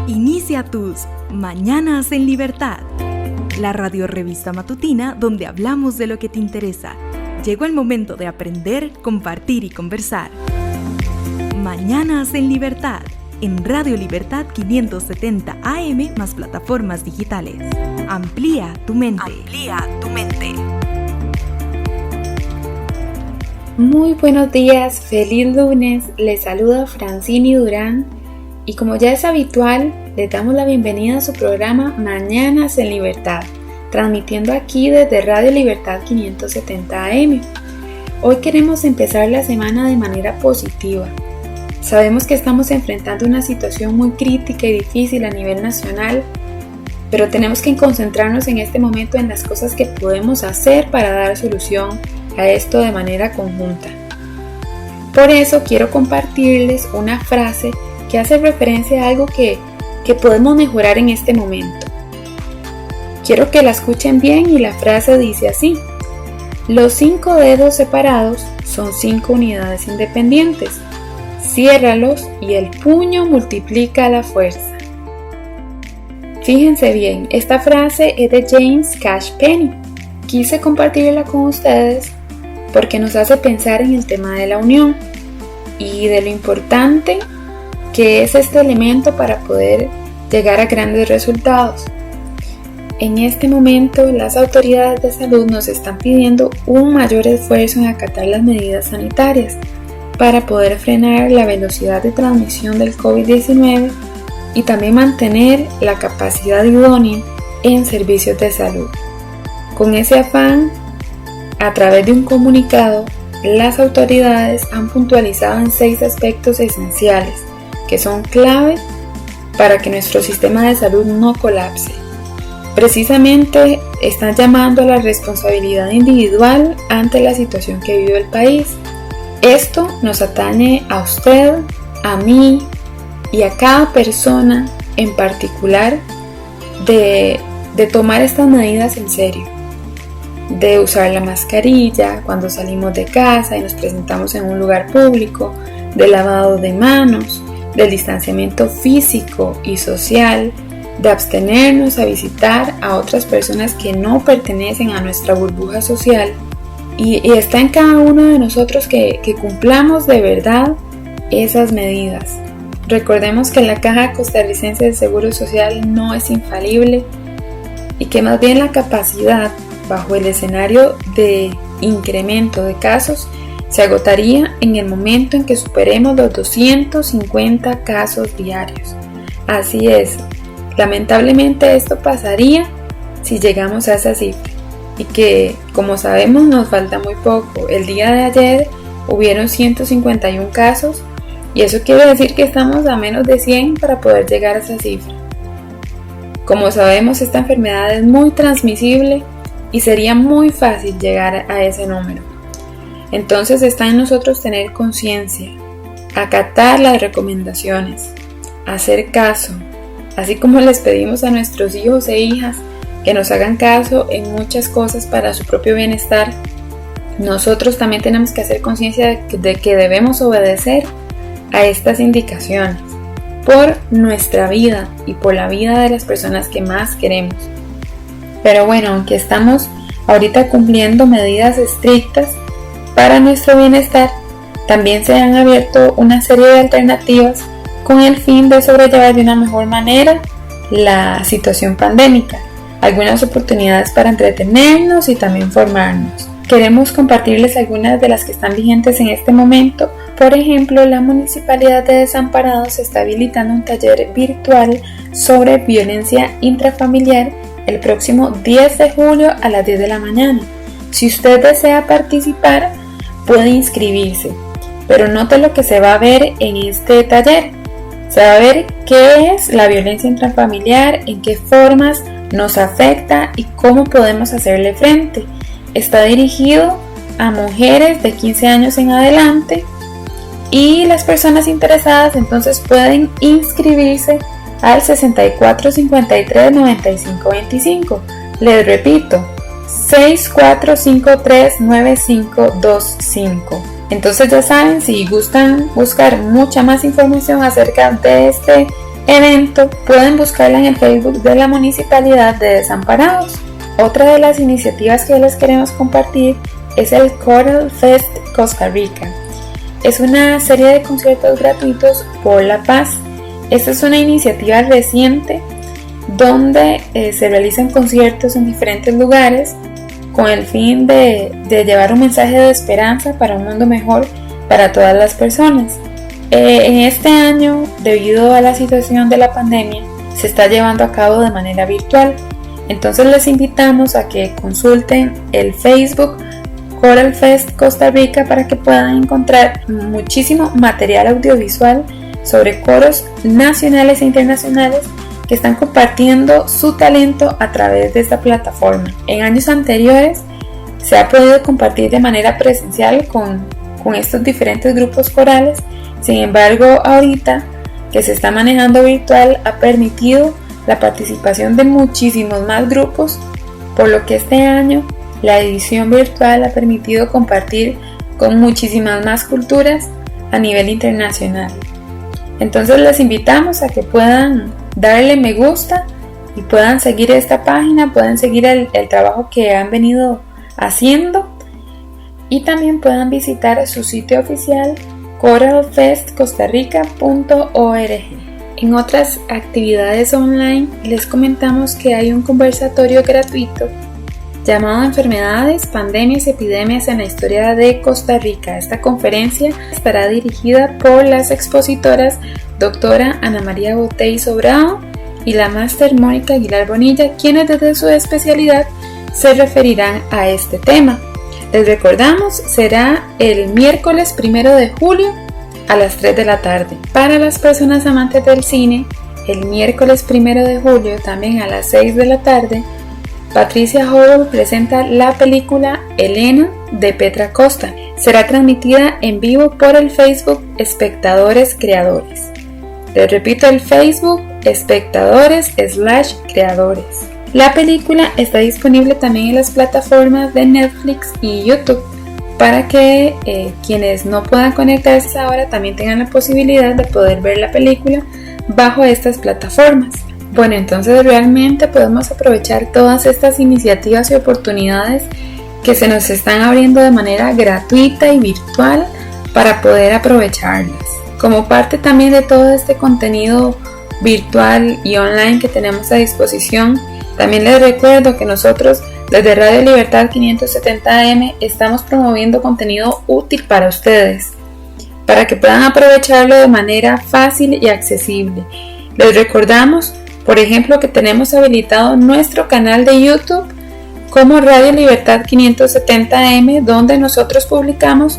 Inicia tus Mañanas en Libertad, la radiorrevista matutina donde hablamos de lo que te interesa. Llegó el momento de aprender, compartir y conversar. Mañanas en Libertad, en Radio Libertad 570 AM más plataformas digitales. Amplía tu mente. Amplía tu mente. Muy buenos días, feliz lunes. Les saluda Francini Durán y como ya es habitual, les damos la bienvenida a su programa Mañanas en Libertad, transmitiendo aquí desde Radio Libertad 570 AM. Hoy queremos empezar la semana de manera positiva. Sabemos que estamos enfrentando una situación muy crítica y difícil a nivel nacional, pero tenemos que concentrarnos en este momento en las cosas que podemos hacer para dar solución a esto de manera conjunta. Por eso quiero compartirles una frase que hace referencia a algo que podemos mejorar en este momento. Quiero que la escuchen bien y la frase dice así: los 5 dedos separados son 5 unidades independientes. Ciérralos y el puño multiplica la fuerza. Fíjense bien, esta frase es de James Cash Penney. Quise compartirla con ustedes porque nos hace pensar en el tema de la unión y de lo importante que es este elemento para poder llegar a grandes resultados. En este momento, las autoridades de salud nos están pidiendo un mayor esfuerzo en acatar las medidas sanitarias para poder frenar la velocidad de transmisión del COVID-19 y también mantener la capacidad idónea en servicios de salud. Con ese afán, a través de un comunicado, las autoridades han puntualizado en 6 aspectos esenciales que son clave para que nuestro sistema de salud no colapse. Precisamente están llamando a la responsabilidad individual ante la situación que vive el país. Esto nos atañe a usted, a mí y a cada persona en particular de tomar estas medidas en serio. De usar la mascarilla cuando salimos de casa y nos presentamos en un lugar público, de lavado de manos, del distanciamiento físico y social, de abstenernos a visitar a otras personas que no pertenecen a nuestra burbuja social y está en cada uno de nosotros que cumplamos de verdad esas medidas. Recordemos que la Caja Costarricense de Seguro Social no es infalible y que más bien la capacidad bajo el escenario de incremento de casos se agotaría en el momento en que superemos los 250 casos diarios. Así es, lamentablemente esto pasaría si llegamos a esa cifra y que, como sabemos, nos falta muy poco. El día de ayer hubieron 151 casos y eso quiere decir que estamos a menos de 100 para poder llegar a esa cifra. Como sabemos, esta enfermedad es muy transmisible y sería muy fácil llegar a ese número. Entonces está en nosotros tener conciencia, acatar las recomendaciones, hacer caso, así como les pedimos a nuestros hijos e hijas que nos hagan caso en muchas cosas para su propio bienestar. Nosotros también tenemos que hacer conciencia de que debemos obedecer a estas indicaciones por nuestra vida y por la vida de las personas que más queremos. Pero bueno, aunque estamos ahorita cumpliendo medidas estrictas para nuestro bienestar, también se han abierto una serie de alternativas con el fin de sobrellevar de una mejor manera la situación pandémica. Algunas oportunidades para entretenernos y también formarnos. Queremos compartirles algunas de las que están vigentes en este momento. Por ejemplo, la Municipalidad de Desamparados está habilitando un taller virtual sobre violencia intrafamiliar el próximo 10 de julio a las 10 de la mañana. Si usted desea participar, puede inscribirse, pero note lo que se va a ver en este taller. Se va a ver qué es la violencia intrafamiliar, en qué formas nos afecta y cómo podemos hacerle frente. Está dirigido a mujeres de 15 años en adelante y las personas interesadas entonces pueden inscribirse al 6453-9525. Les repito, 6453-9525. Entonces ya saben, si gustan buscar mucha más información acerca de este evento, pueden buscarla en el Facebook de la Municipalidad de Desamparados. Otra de las iniciativas que les queremos compartir es el Choral Fest Costa Rica. Es una serie de conciertos gratuitos por la paz. Esta es una iniciativa reciente donde se realizan conciertos en diferentes lugares con el fin de llevar un mensaje de esperanza para un mundo mejor para todas las personas. En este año, debido a la situación de la pandemia, se está llevando a cabo de manera virtual. Entonces les invitamos a que consulten el Facebook Choral Fest Costa Rica para que puedan encontrar muchísimo material audiovisual sobre coros nacionales e internacionales que están compartiendo su talento a través de esta plataforma. En años anteriores se ha podido compartir de manera presencial con estos diferentes grupos corales. Sin embargo, ahorita que se está manejando virtual ha permitido la participación de muchísimos más grupos, por lo que este año la edición virtual ha permitido compartir con muchísimas más culturas a nivel internacional. Entonces les invitamos a que puedan darle me gusta y puedan seguir esta página, pueden seguir el trabajo que han venido haciendo y también puedan visitar su sitio oficial choralfestcostarrica.org. En otras actividades online les comentamos que hay un conversatorio gratuito llamado Enfermedades, Pandemias y Epidemias en la Historia de Costa Rica. Esta conferencia estará dirigida por las expositoras doctora Ana María Botey Sobrado y la máster Mónica Aguilar Bonilla, quienes desde su especialidad se referirán a este tema. Les recordamos, será el miércoles 1 de julio a las 3 de la tarde. Para las personas amantes del cine, el miércoles 1 de julio también a las 6 de la tarde, Patricia Howell presenta la película Elena de Petra Costa. Será transmitida en vivo por el Facebook Espectadores Creadores. Les repito, el Facebook Espectadores/Creadores. La película está disponible también en las plataformas de Netflix y YouTube para que quienes no puedan conectarse ahora también tengan la posibilidad de poder ver la película bajo estas plataformas. Bueno, entonces realmente podemos aprovechar todas estas iniciativas y oportunidades que se nos están abriendo de manera gratuita y virtual para poder aprovecharlas. Como parte también de todo este contenido virtual y online que tenemos a disposición, también les recuerdo que nosotros desde Radio Libertad 570 AM estamos promoviendo contenido útil para ustedes, para que puedan aprovecharlo de manera fácil y accesible. Les recordamos, por ejemplo, que tenemos habilitado nuestro canal de YouTube como Radio Libertad 570 AM, donde nosotros publicamos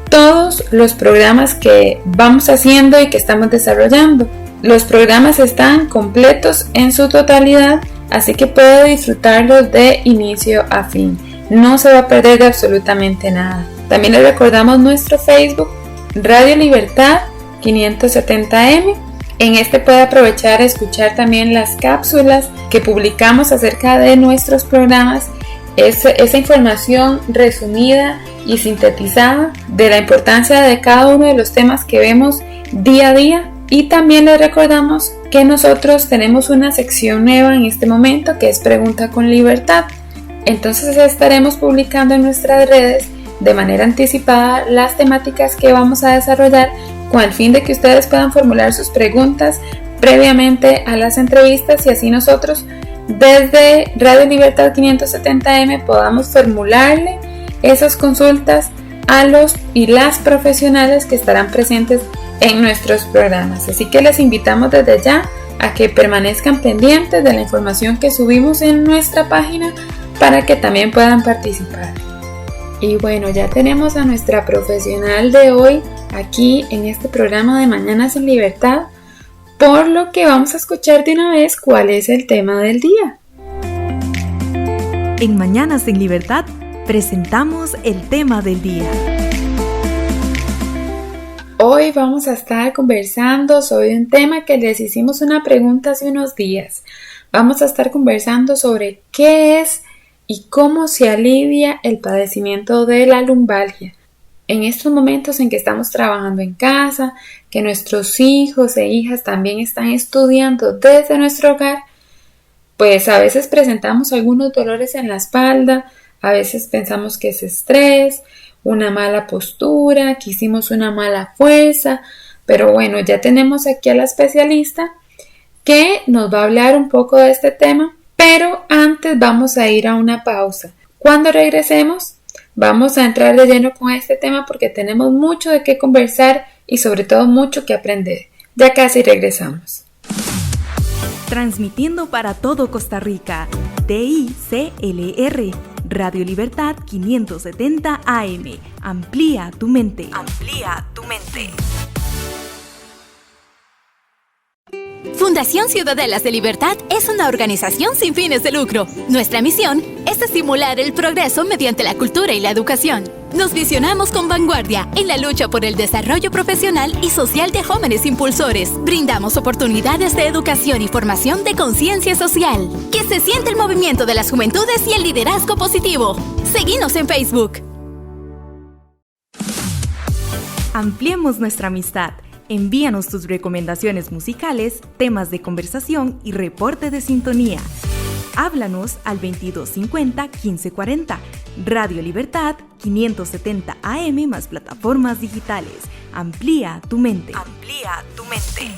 todos los programas que vamos haciendo y que estamos desarrollando. Los programas están completos en su totalidad, así que puede disfrutarlos de inicio a fin. No se va a perder de absolutamente nada. También les recordamos nuestro Facebook Radio Libertad 570 AM. En este puede aprovechar a escuchar también las cápsulas que publicamos acerca de nuestros programas, esa información resumida y sintetizada de la importancia de cada uno de los temas que vemos día a día. Y también les recordamos que nosotros tenemos una sección nueva en este momento que es Pregunta con Libertad. Entonces estaremos publicando en nuestras redes de manera anticipada las temáticas que vamos a desarrollar con el fin de que ustedes puedan formular sus preguntas previamente a las entrevistas y así nosotros desde Radio Libertad 570M podamos formularle esas consultas a los y las profesionales que estarán presentes en nuestros programas. Así que les invitamos desde ya a que permanezcan pendientes de la información que subimos en nuestra página para que también puedan participar. Y bueno, ya tenemos a nuestra profesional de hoy aquí en este programa de Mañanas en Libertad, por lo que vamos a escuchar de una vez cuál es el tema del día. En Mañanas en Libertad presentamos el tema del día. Hoy vamos a estar conversando sobre un tema que les hicimos una pregunta hace unos días. Vamos a estar conversando sobre qué es y cómo se alivia el padecimiento de la lumbalgia. En estos momentos en que estamos trabajando en casa, que nuestros hijos e hijas también están estudiando desde nuestro hogar, pues a veces presentamos algunos dolores en la espalda, a veces pensamos que es estrés, una mala postura, que hicimos una mala fuerza, pero bueno, ya tenemos aquí a la especialista que nos va a hablar un poco de este tema, pero antes vamos a ir a una pausa. Cuando regresemos, vamos a entrar de lleno con este tema porque tenemos mucho de qué conversar y sobre todo mucho que aprender. Ya casi regresamos. Transmitiendo para todo Costa Rica, TICLR, Radio Libertad 570 AM. Amplía tu mente. Amplía tu mente. Fundación Ciudadelas de Libertad es una organización sin fines de lucro. Nuestra misión es estimular el progreso mediante la cultura y la educación. Nos visionamos con vanguardia en la lucha por el desarrollo profesional y social de jóvenes impulsores. Brindamos oportunidades de educación y formación de conciencia social. Que se siente el movimiento de las juventudes y el liderazgo positivo. Seguinos en Facebook. Ampliemos nuestra amistad. Envíanos tus recomendaciones musicales, temas de conversación y reporte de sintonía. Háblanos al 2250-1540. Radio Libertad 570 AM más plataformas digitales. Amplía tu mente. Amplía tu mente.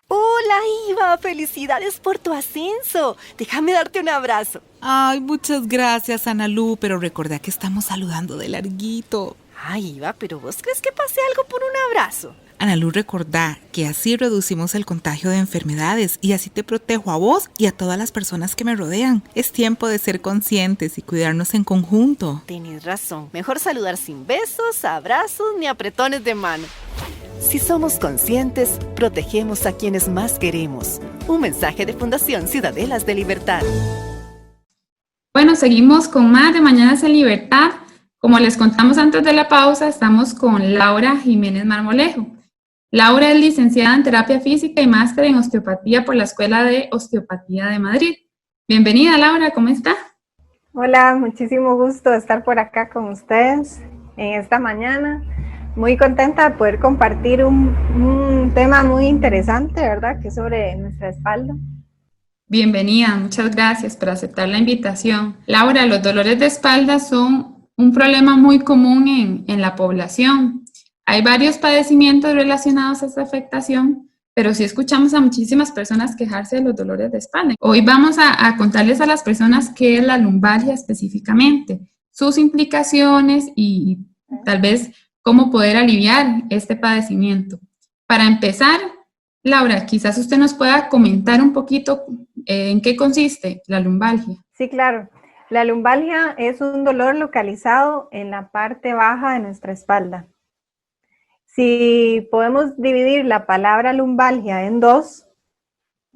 Hola, Iva, felicidades por tu ascenso. Déjame darte un abrazo. Ay, muchas gracias, Analu, pero recordá que estamos saludando de larguito. Ay, Iva, pero ¿vos crees que pase algo por un abrazo? Analu, recordá que así reducimos el contagio de enfermedades y así te protejo a vos y a todas las personas que me rodean. Es tiempo de ser conscientes y cuidarnos en conjunto. Tenés razón. Mejor saludar sin besos, abrazos ni apretones de mano. Si somos conscientes, protegemos a quienes más queremos. Un mensaje de Fundación Ciudadelas de Libertad. Bueno, seguimos con más de Mañanas en Libertad. Como les contamos antes de la pausa, estamos con Laura Jiménez Marmolejo. Laura es licenciada en Terapia Física y máster en Osteopatía por la Escuela de Osteopatía de Madrid. Bienvenida, Laura, ¿cómo está? Hola, muchísimo gusto estar por acá con ustedes en esta mañana. Muy contenta de poder compartir un tema muy interesante, ¿verdad? Que es sobre nuestra espalda. Bienvenida, muchas gracias por aceptar la invitación. Laura, los dolores de espalda son un problema muy común en la población. Hay varios padecimientos relacionados a esta afectación, pero sí escuchamos a muchísimas personas quejarse de los dolores de espalda. Hoy vamos a contarles a las personas qué es la lumbalgia específicamente, sus implicaciones y tal vez cómo poder aliviar este padecimiento. Para empezar, Laura, quizás usted nos pueda comentar un poquito en qué consiste la lumbalgia. Sí, claro. La lumbalgia es un dolor localizado en la parte baja de nuestra espalda. Si podemos dividir la palabra lumbalgia en dos,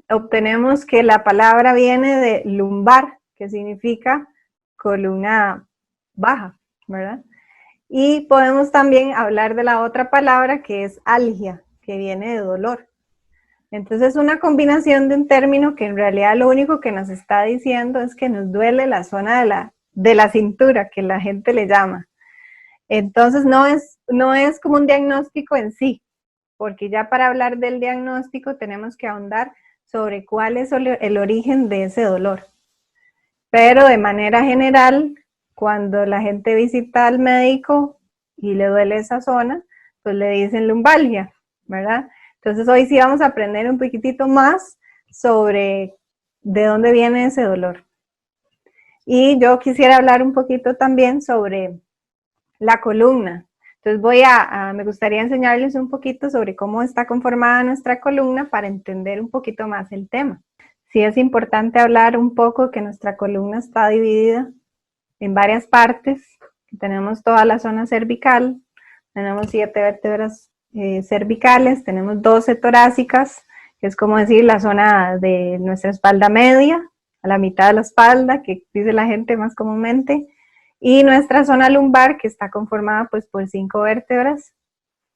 obtenemos que la palabra viene de lumbar, que significa columna baja, ¿verdad? Y podemos también hablar de la otra palabra que es algia, que viene de dolor. Entonces es una combinación de un término que en realidad lo único que nos está diciendo es que nos duele la zona de la cintura, que la gente le llama. Entonces no es como un diagnóstico en sí, porque ya para hablar del diagnóstico tenemos que ahondar sobre cuál es el origen de ese dolor. Pero de manera general, cuando la gente visita al médico y le duele esa zona, pues le dicen lumbalgia, ¿verdad? Entonces hoy sí vamos a aprender un poquitito más sobre de dónde viene ese dolor. Y yo quisiera hablar un poquito también sobre la columna. Entonces me gustaría enseñarles un poquito sobre cómo está conformada nuestra columna para entender un poquito más el tema. Sí es importante hablar un poco que nuestra columna está dividida en varias partes. Tenemos toda la zona cervical, tenemos 7 vértebras cervicales, tenemos 12 torácicas, que es como decir la zona de nuestra espalda media, a la mitad de la espalda, que dice la gente más comúnmente, y nuestra zona lumbar, que está conformada pues por 5 vértebras,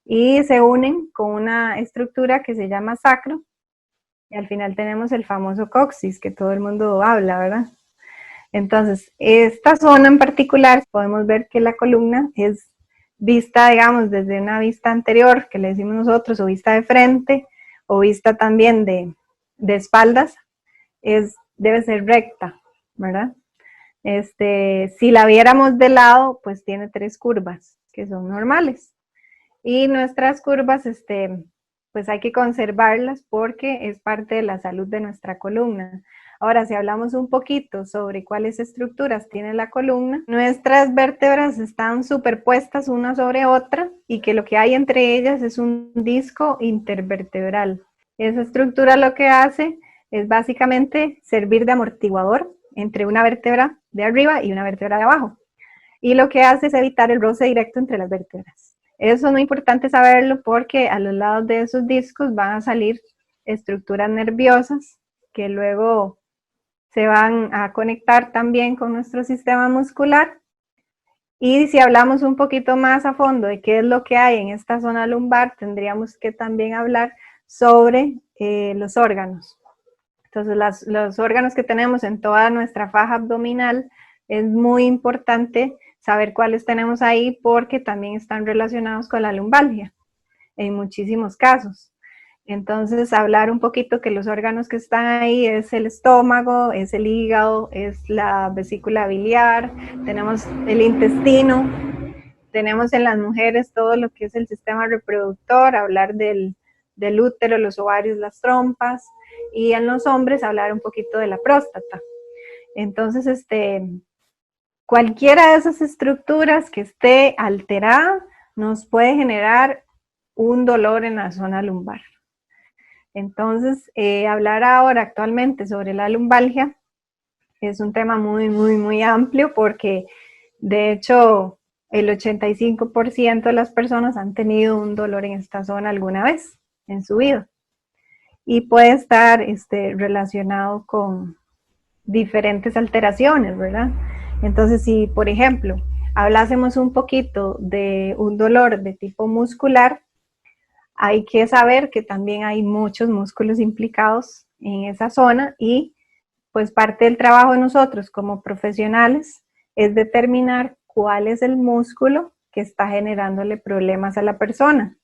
y se unen con una estructura que se llama sacro, y al final tenemos el famoso coxis, que todo el mundo habla, ¿verdad? Entonces, esta zona en particular, podemos ver que la columna es vista, digamos, desde una vista anterior, que le decimos nosotros, o vista de frente, o vista también de espaldas, debe ser recta, ¿verdad? Si la viéramos de lado, pues tiene 3 curvas, que son normales. Y nuestras curvas, pues hay que conservarlas porque es parte de la salud de nuestra columna. Ahora, si hablamos un poquito sobre cuáles estructuras tiene la columna, nuestras vértebras están superpuestas una sobre otra y que lo que hay entre ellas es un disco intervertebral. Esa estructura lo que hace es básicamente servir de amortiguador entre una vértebra de arriba y una vértebra de abajo. Y lo que hace es evitar el roce directo entre las vértebras. Eso es muy importante saberlo porque a los lados de esos discos van a salir estructuras nerviosas que luego se van a conectar también con nuestro sistema muscular. Y si hablamos un poquito más a fondo de qué es lo que hay en esta zona lumbar, tendríamos que también hablar sobre los órganos. Entonces, los órganos que tenemos en toda nuestra faja abdominal, es muy importante saber cuáles tenemos ahí porque también están relacionados con la lumbalgia en muchísimos casos. Entonces, hablar un poquito que los órganos que están ahí es el estómago, es el hígado, es la vesícula biliar, tenemos el intestino, tenemos en las mujeres todo lo que es el sistema reproductor, hablar del útero, los ovarios, las trompas, y en los hombres hablar un poquito de la próstata. Entonces, cualquiera de esas estructuras que esté alterada nos puede generar un dolor en la zona lumbar. Entonces, hablar ahora actualmente sobre la lumbalgia es un tema muy, muy, muy amplio porque de hecho el 85% de las personas han tenido un dolor en esta zona alguna vez en su vida y puede estar relacionado con diferentes alteraciones, ¿verdad? Entonces, si por ejemplo hablásemos un poquito de un dolor de tipo muscular, hay que saber que también hay muchos músculos implicados en esa zona y pues parte del trabajo de nosotros como profesionales es determinar cuál es el músculo que está generándole problemas a la persona.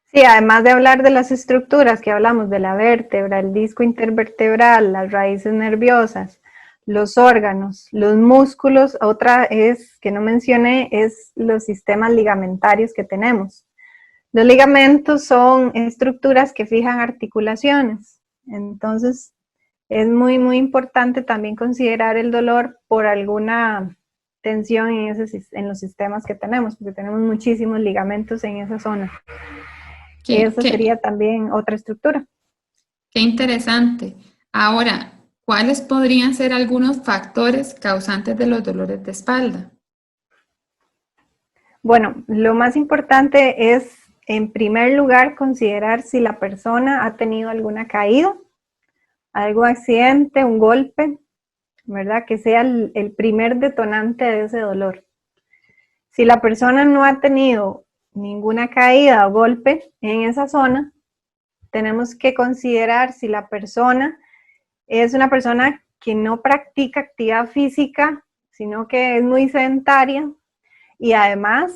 Sí, además de hablar de las estructuras que hablamos de la vértebra, el disco intervertebral, las raíces nerviosas, los órganos, los músculos, otra es que no mencioné es los sistemas ligamentarios que tenemos. Los ligamentos son estructuras que fijan articulaciones, entonces es muy, muy importante también considerar el dolor por alguna tensión en los sistemas que tenemos, porque tenemos muchísimos ligamentos en esa zona. Esa sería también otra estructura. Qué interesante. Ahora, ¿cuáles podrían ser algunos factores causantes de los dolores de espalda? Bueno, lo más importante es en primer lugar, considerar si la persona ha tenido alguna caída, algún accidente, un golpe, ¿verdad? Que sea el primer detonante de ese dolor. Si la persona no ha tenido ninguna caída o golpe en esa zona, tenemos que considerar si la persona es una persona que no practica actividad física, sino que es muy sedentaria y además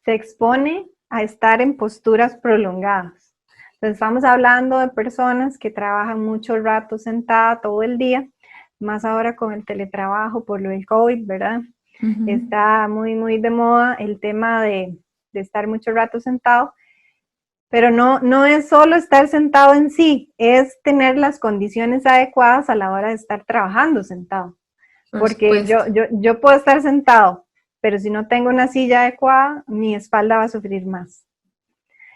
se expone a estar en posturas prolongadas. Entonces estamos hablando de personas que trabajan mucho rato sentada todo el día, más ahora con el teletrabajo por lo del COVID, ¿verdad? Está muy, muy de moda el tema de estar mucho rato sentado, pero no es solo estar sentado en sí, es tener las condiciones adecuadas a la hora de estar trabajando sentado. Porque yo puedo estar sentado, pero si no tengo una silla adecuada, mi espalda va a sufrir más.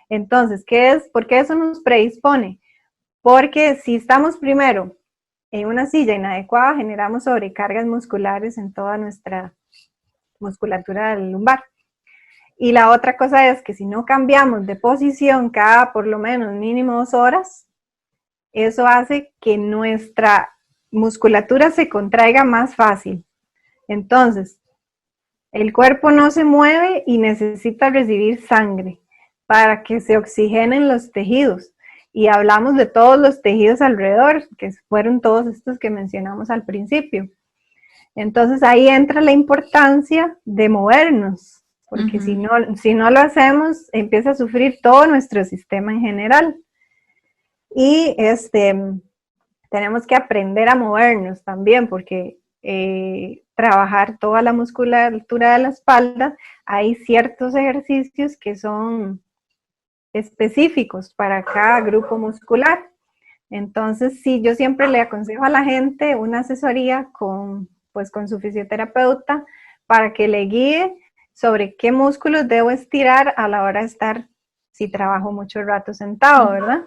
Entonces, ¿por qué eso nos predispone? Porque si estamos primero en una silla inadecuada, generamos sobrecargas musculares en toda nuestra musculatura lumbar. Y la otra cosa es que si no cambiamos de posición cada por lo menos mínimo 2 horas, eso hace que nuestra musculatura se contraiga más fácil. Entonces, el cuerpo no se mueve y necesita recibir sangre para que se oxigenen los tejidos. Y hablamos de todos los tejidos alrededor, que fueron todos estos que mencionamos al principio. Entonces ahí entra la importancia de movernos, porque si no lo hacemos, empieza a sufrir todo nuestro sistema en general. Y tenemos que aprender a movernos también, porque trabajar toda la musculatura de la espalda, hay ciertos ejercicios que son específicos para cada grupo muscular. Entonces, sí, yo siempre le aconsejo a la gente una asesoría con su fisioterapeuta para que le guíe sobre qué músculos debo estirar a la hora de estar, si trabajo mucho rato sentado, ¿verdad?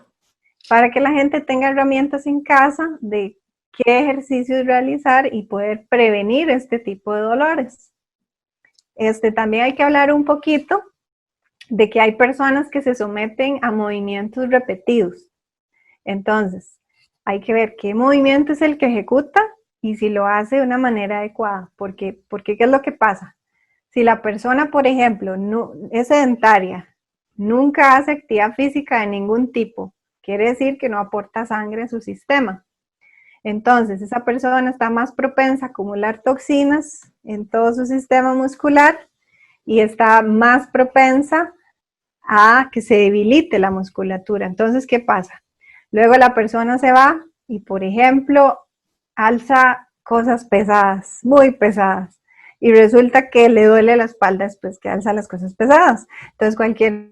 Para que la gente tenga herramientas en casa de qué ejercicios realizar y poder prevenir este tipo de dolores. También hay que hablar un poquito de que hay personas que se someten a movimientos repetidos. Entonces, hay que ver qué movimiento es el que ejecuta y si lo hace de una manera adecuada. Porque ¿qué es lo que pasa? Si la persona, por ejemplo, no, es sedentaria, nunca hace actividad física de ningún tipo, quiere decir que no aporta sangre a su sistema. Entonces, esa persona está más propensa a acumular toxinas en todo su sistema muscular y está más propensa a que se debilite la musculatura. Entonces, ¿qué pasa? Luego la persona se va y, por ejemplo, alza cosas pesadas, muy pesadas, y resulta que le duele la espalda después que alza las cosas pesadas. Entonces cualquiera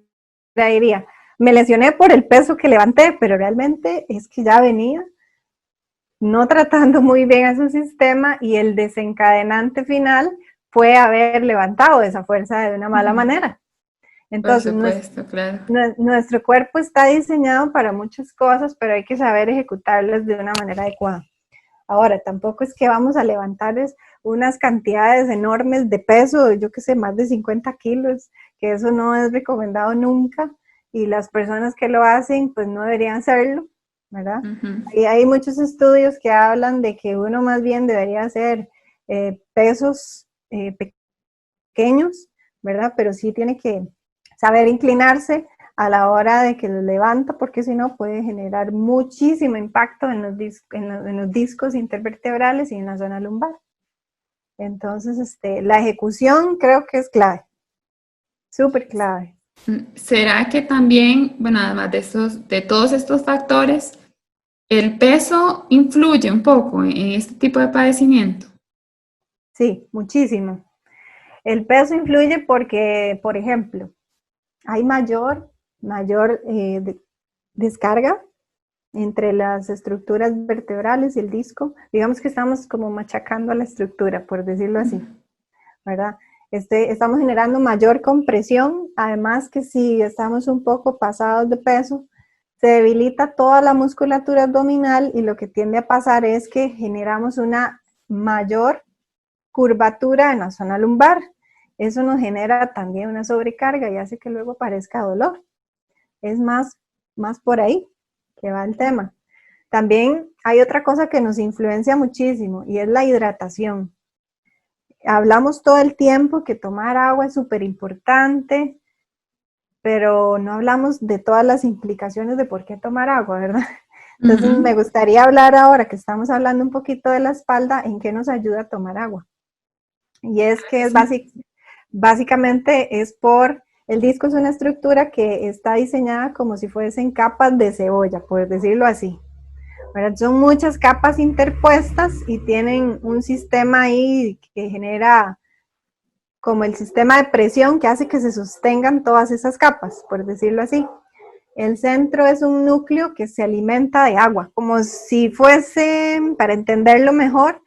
diría, me lesioné por el peso que levanté, pero realmente es que ya venía no tratando muy bien a su sistema y el desencadenante final fue haber levantado esa fuerza de una mala manera. Entonces, por supuesto, claro. Nuestro cuerpo está diseñado para muchas cosas, pero hay que saber ejecutarlas de una manera adecuada. Ahora, tampoco es que vamos a levantar unas cantidades enormes de peso, yo que sé, más de 50 kilos, que eso no es recomendado nunca, y las personas que lo hacen, pues no deberían hacerlo, ¿verdad? Y hay muchos estudios que hablan de que uno más bien debería hacer pesos pequeños, ¿verdad? Pero sí tiene que saber inclinarse a la hora de que lo levanta, porque si no puede generar muchísimo impacto en los discos intervertebrales y en la zona lumbar. Entonces, la ejecución creo que es clave, súper clave. ¿Será que también, bueno, además de todos estos factores, el peso influye un poco en este tipo de padecimiento? Sí, muchísimo. El peso influye porque, por ejemplo, hay mayor descarga entre las estructuras vertebrales y el disco. Digamos que estamos como machacando a la estructura, por decirlo así, ¿verdad? Estamos generando mayor compresión, además que si estamos un poco pasados de peso, se debilita toda la musculatura abdominal y lo que tiende a pasar es que generamos una mayor curvatura en la zona lumbar. Eso nos genera también una sobrecarga y hace que luego parezca dolor. Es más por ahí que va el tema. También hay otra cosa que nos influencia muchísimo y es la hidratación. Hablamos todo el tiempo que tomar agua es súper importante, pero no hablamos de todas las implicaciones de por qué tomar agua, ¿verdad? Entonces me gustaría hablar ahora que estamos hablando un poquito de la espalda, en qué nos ayuda a tomar agua. Y es que es básicamente es el disco es una estructura que está diseñada como si fuesen capas de cebolla, por decirlo así. ¿Verdad? Son muchas capas interpuestas y tienen un sistema ahí que genera como el sistema de presión que hace que se sostengan todas esas capas, por decirlo así. El centro es un núcleo que se alimenta de agua, como si fuese, para entenderlo mejor,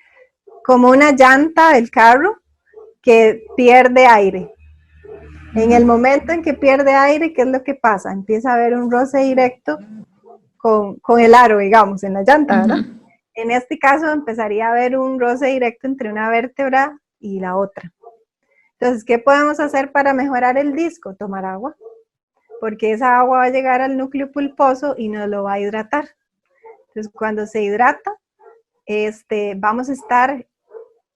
como una llanta del carro que pierde aire. En el momento en que pierde aire, ¿qué es lo que pasa? Empieza a haber un roce directo con el aro, digamos, en la llanta, ¿verdad? En este caso empezaría a haber un roce directo entre una vértebra y la otra. Entonces, ¿qué podemos hacer para mejorar el disco? Tomar agua, porque esa agua va a llegar al núcleo pulposo y nos lo va a hidratar. Entonces, cuando se hidrata, vamos a estar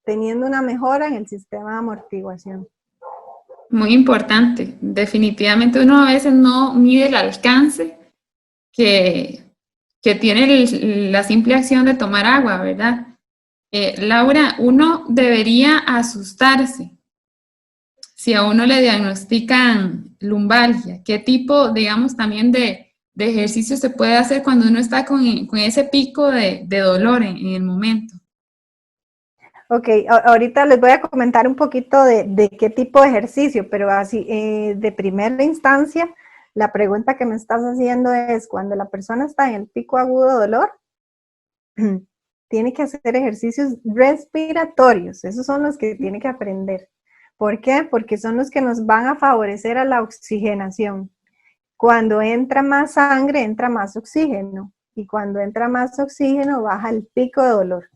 teniendo una mejora en el sistema de amortiguación. Muy importante. Definitivamente uno a veces no mide el alcance que tiene la simple acción de tomar agua, ¿verdad? Laura, uno debería asustarse si a uno le diagnostican lumbalgia. ¿Qué tipo, digamos, también de ejercicio se puede hacer cuando uno está con ese pico de dolor en el momento? Ok, ahorita les voy a comentar un poquito de qué tipo de ejercicio, pero así, de primera instancia, la pregunta que me estás haciendo es, cuando la persona está en el pico agudo de dolor, tiene que hacer ejercicios respiratorios, esos son los que tiene que aprender. ¿Por qué? Porque son los que nos van a favorecer a la oxigenación. Cuando entra más sangre, entra más oxígeno, y cuando entra más oxígeno, baja el pico de dolor.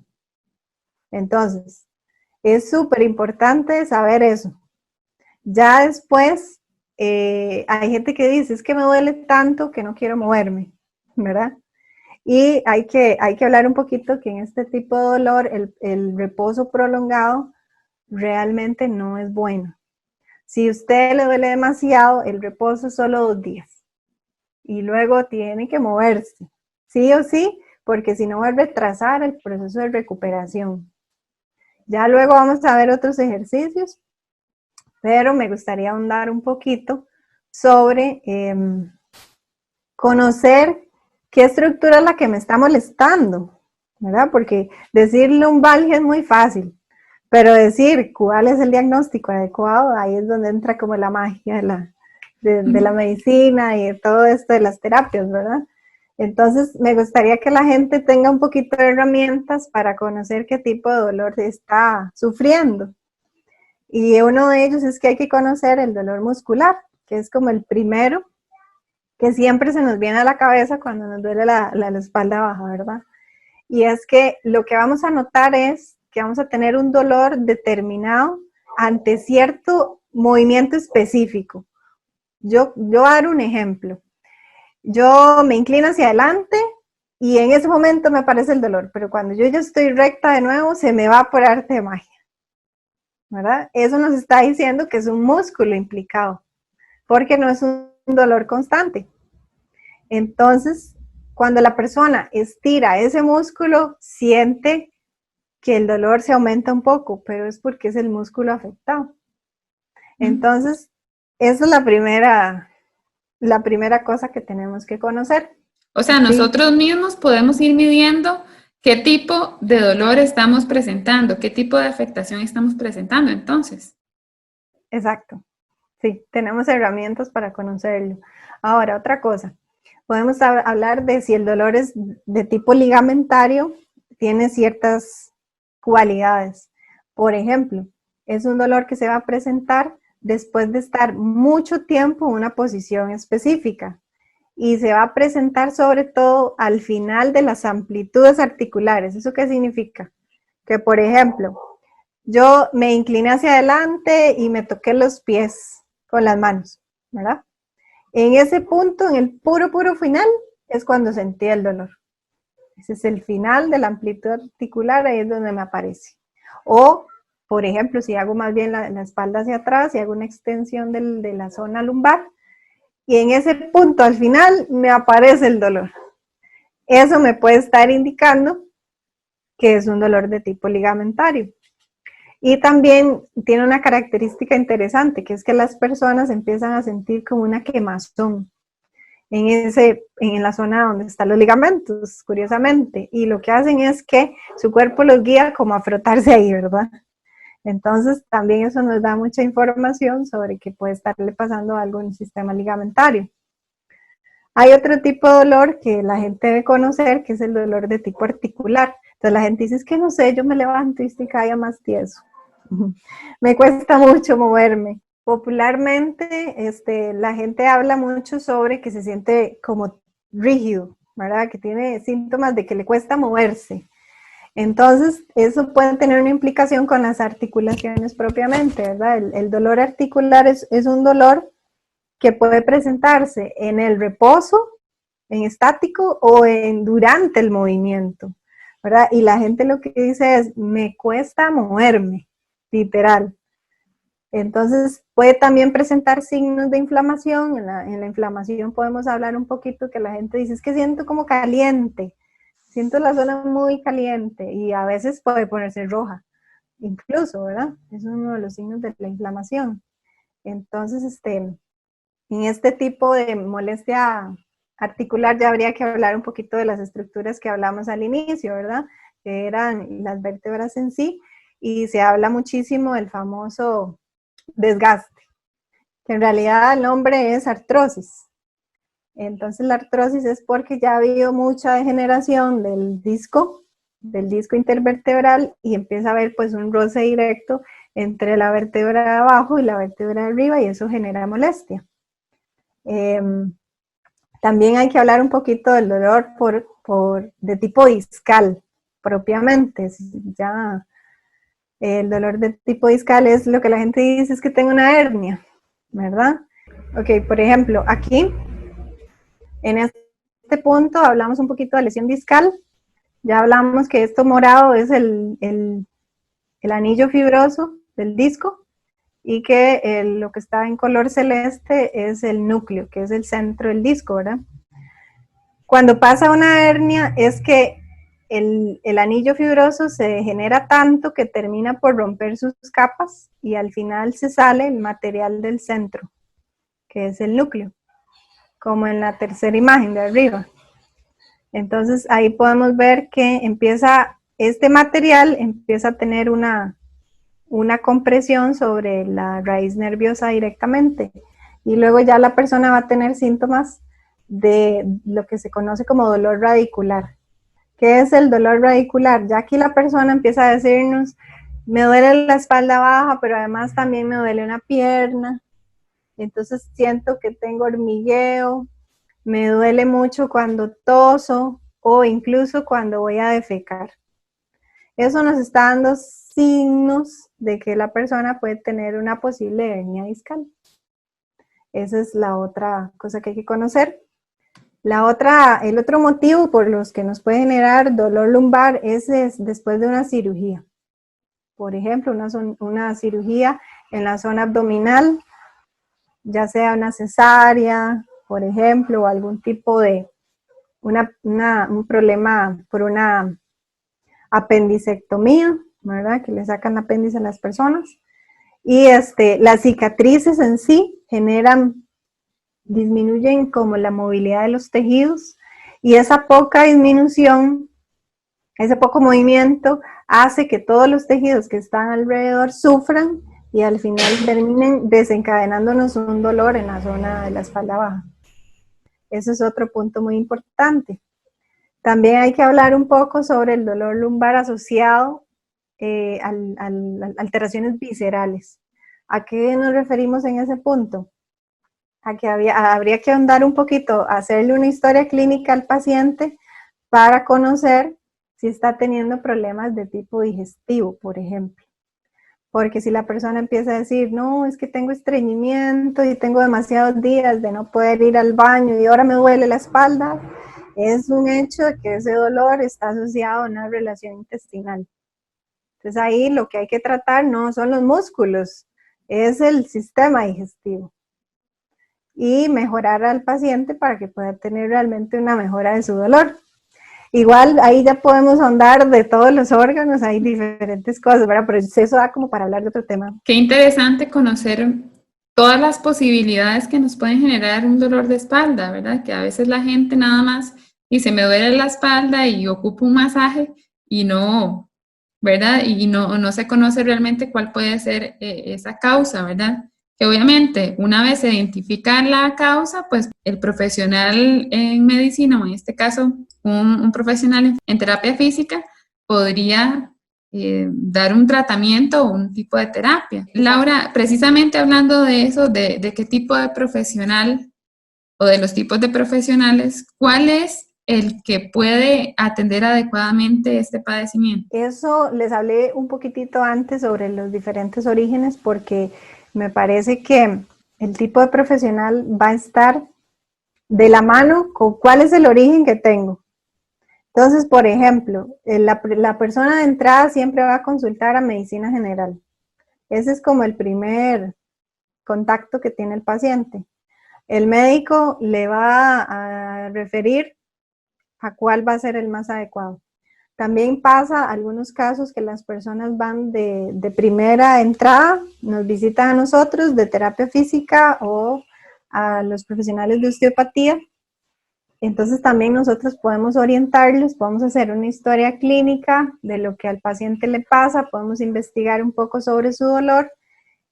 Entonces, es súper importante saber eso. Ya después, hay gente que dice, es que me duele tanto que no quiero moverme, ¿verdad? Y hay que hablar un poquito que en este tipo de dolor, el reposo prolongado realmente no es bueno. Si a usted le duele demasiado, el reposo es solo 2 días. Y luego tiene que moverse, sí o sí, porque si no va a retrasar el proceso de recuperación. Ya luego vamos a ver otros ejercicios, pero me gustaría ahondar un poquito sobre conocer qué estructura es la que me está molestando, ¿verdad? Porque decir lumbalgia es muy fácil, pero decir cuál es el diagnóstico adecuado, ahí es donde entra como la magia de la medicina y de todo esto de las terapias, ¿verdad? Entonces, me gustaría que la gente tenga un poquito de herramientas para conocer qué tipo de dolor está sufriendo. Y uno de ellos es que hay que conocer el dolor muscular, que es como el primero que siempre se nos viene a la cabeza cuando nos duele la espalda baja, ¿verdad? Y es que lo que vamos a notar es que vamos a tener un dolor determinado ante cierto movimiento específico. Yo voy a dar un ejemplo. Yo me inclino hacia adelante y en ese momento me aparece el dolor, pero cuando yo ya estoy recta de nuevo, se me va por arte de magia, ¿verdad? Eso nos está diciendo que es un músculo implicado, porque no es un dolor constante. Entonces, cuando la persona estira ese músculo, siente que el dolor se aumenta un poco, pero es porque es el músculo afectado. Entonces, esa es la primera cosa que tenemos que conocer. O sea, nosotros mismos podemos ir midiendo qué tipo de dolor estamos presentando, qué tipo de afectación estamos presentando, entonces. Exacto. Sí, tenemos herramientas para conocerlo. Ahora, otra cosa. Podemos hablar de si el dolor es de tipo ligamentario, tiene ciertas cualidades. Por ejemplo, es un dolor que se va a presentar después de estar mucho tiempo en una posición específica y se va a presentar sobre todo al final de las amplitudes articulares. ¿Eso qué significa? Que, por ejemplo, yo me incliné hacia adelante y me toqué los pies con las manos, ¿verdad? En ese punto, en el puro final, es cuando sentí el dolor. Ese es el final de la amplitud articular, ahí es donde me aparece. O, por ejemplo, si hago más bien la espalda hacia atrás y hago una extensión de la zona lumbar, y en ese punto al final me aparece el dolor. Eso me puede estar indicando que es un dolor de tipo ligamentario. Y también tiene una característica interesante, que es que las personas empiezan a sentir como una quemazón en la zona donde están los ligamentos, curiosamente. Y lo que hacen es que su cuerpo los guía como a frotarse ahí, ¿verdad? Entonces, también eso nos da mucha información sobre que puede estarle pasando algo en el sistema ligamentario. Hay otro tipo de dolor que la gente debe conocer, que es el dolor de tipo articular. Entonces, la gente dice, es que no sé, yo me levanto y estoy cada día más tieso. Me cuesta mucho moverme. Popularmente, la gente habla mucho sobre que se siente como rígido, ¿verdad? Que tiene síntomas de que le cuesta moverse. Entonces, eso puede tener una implicación con las articulaciones propiamente, ¿verdad? El dolor articular es un dolor que puede presentarse en el reposo, en estático o durante el movimiento, ¿verdad? Y la gente lo que dice es, me cuesta moverme, literal. Entonces, puede también presentar signos de inflamación. En la inflamación podemos hablar un poquito que la gente dice, es que siento como caliente. siento la zona muy caliente y a veces puede ponerse roja, incluso, ¿verdad? Es uno de los signos de la inflamación. Entonces, en este tipo de molestia articular ya habría que hablar un poquito de las estructuras que hablamos al inicio, ¿verdad? Que eran las vértebras en sí, y se habla muchísimo del famoso desgaste, que en realidad el nombre es artrosis. Entonces la artrosis es porque ya ha habido mucha degeneración del disco intervertebral, y empieza a haber pues un roce directo entre la vértebra de abajo y la vértebra de arriba, y eso genera molestia. También hay que hablar un poquito del dolor de tipo discal, propiamente. Ya, el dolor de tipo discal es lo que la gente dice es que tengo una hernia, ¿verdad? Ok, por ejemplo, aquí, en este punto, hablamos un poquito de lesión discal. Ya hablamos que esto morado es el anillo fibroso del disco, y que lo que está en color celeste es el núcleo, que es el centro del disco, ¿verdad? Cuando pasa una hernia es que el anillo fibroso se degenera tanto que termina por romper sus capas y al final se sale el material del centro, que es el núcleo, como en la tercera imagen de arriba. Entonces ahí podemos ver que este material empieza a tener una compresión sobre la raíz nerviosa directamente, y luego ya la persona va a tener síntomas de lo que se conoce como dolor radicular. ¿Qué es el dolor radicular? Ya aquí la persona empieza a decirnos, me duele la espalda baja, pero además también me duele una pierna, entonces siento que tengo hormigueo, me duele mucho cuando toso o incluso cuando voy a defecar. Eso nos está dando signos de que la persona puede tener una posible hernia discal. Esa es la otra cosa que hay que conocer. El otro motivo por los que nos puede generar dolor lumbar es después de una cirugía. Por ejemplo, una cirugía en la zona abdominal, ya sea una cesárea, por ejemplo, o algún tipo de un problema por una apendicectomía, ¿verdad? Que le sacan apéndice a las personas. Y las cicatrices en sí disminuyen como la movilidad de los tejidos, y esa poca disminución, ese poco movimiento hace que todos los tejidos que están alrededor sufran y al final terminen desencadenándonos un dolor en la zona de la espalda baja. Ese es otro punto muy importante. También hay que hablar un poco sobre el dolor lumbar asociado a alteraciones viscerales. ¿A qué nos referimos en ese punto? A que habría que ahondar un poquito, hacerle una historia clínica al paciente para conocer si está teniendo problemas de tipo digestivo, por ejemplo. Porque si la persona empieza a decir, no, es que tengo estreñimiento y tengo demasiados días de no poder ir al baño y ahora me duele la espalda, es un hecho de que ese dolor está asociado a una relación intestinal. Entonces ahí lo que hay que tratar no son los músculos, es el sistema digestivo. Y mejorar al paciente para que pueda tener realmente una mejora de su dolor. Igual ahí ya podemos ahondar de todos los órganos, hay diferentes cosas, ¿verdad? Pero eso da como para hablar de otro tema. Qué interesante conocer todas las posibilidades que nos pueden generar un dolor de espalda, ¿verdad? Que a veces la gente nada más dice, me duele la espalda y ocupo un masaje y no, ¿verdad? Y no se conoce realmente cuál puede ser esa causa, ¿verdad? Que obviamente una vez se identifica la causa, pues el profesional en medicina, o en este caso un profesional en terapia física, podría dar un tratamiento o un tipo de terapia. Laura, precisamente hablando de eso, de qué tipo de profesional o de los tipos de profesionales, ¿cuál es el que puede atender adecuadamente este padecimiento? Eso les hablé un poquitito antes sobre los diferentes orígenes, porque me parece que el tipo de profesional va a estar de la mano con cuál es el origen que tengo. Entonces, por ejemplo, la persona de entrada siempre va a consultar a medicina general. Ese es como el primer contacto que tiene el paciente. El médico le va a referir a cuál va a ser el más adecuado. También pasa algunos casos que las personas van de primera entrada, nos visitan a nosotros de terapia física o a los profesionales de osteopatía. Entonces también nosotros podemos orientarlos, podemos hacer una historia clínica de lo que al paciente le pasa, podemos investigar un poco sobre su dolor